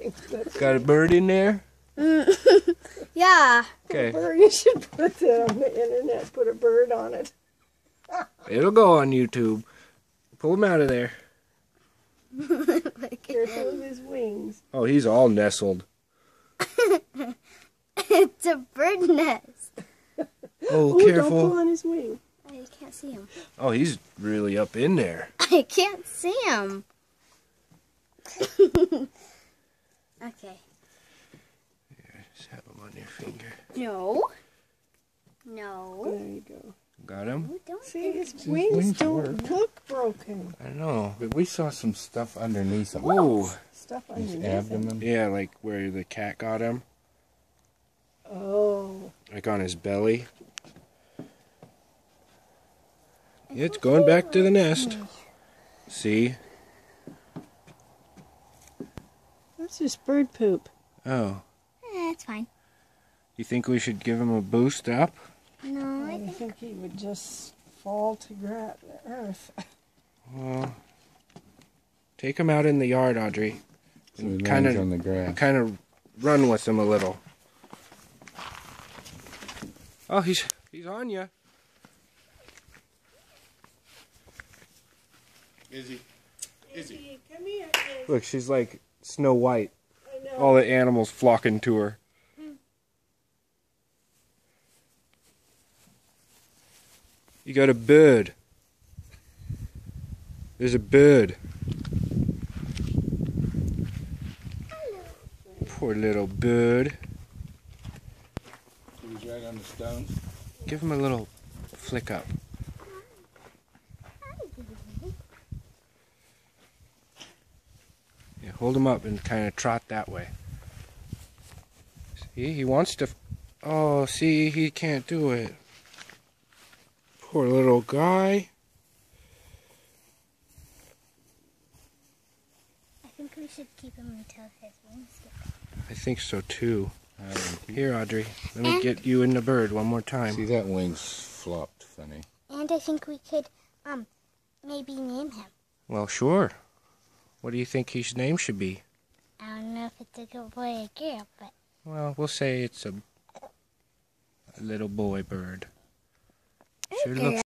Okay. Got a bird in there? Yeah. Okay. You should put that on the internet. Put a bird on it. It'll go on YouTube. Pull him out of there. Careful of his wings. Oh, he's all nestled. It's a bird nest. Oh, Ooh, careful. don't pull on his wing. I can't see him. Oh, he's really up in there. I can't see him. Okay. Here, just have him on your finger. No. No. There you go. Got him? Oh, don't See, his His wings wings don't work. look broken. I know. But we saw some stuff underneath him. Whoa. Stuff His underneath abdomen. Yeah, like where the cat got him. Oh. Like on his belly. Yeah, it's going back to the nest. See? That's just bird poop. Oh. It's fine. You think we should give him a boost up? No, I think he would just fall to the earth. Well, take him out in the yard, Audrey. So he Kind lands on the grass. Kind of run with him a little. Oh, he's on you. Izzy. Izzy. Come here. Look, she's like Snow White. I know. All the animals flocking to her. You got a bird. There's a bird. Poor little bird. He was right on the stone. Give him a little flick up. Yeah, hold him up and kind of trot that way. See, he wants to... Oh, see, he can't do it. Poor little guy. I think we should keep him until his wings get back. I think so too. Here, Audrey, let me get you in the bird one more time. See, that wing's flopped funny. And I think we could, maybe name him. Well, sure. What do you think his name should be? I don't know if it's a good boy or girl, but... Well, we'll say it's a little boy bird. Sure looks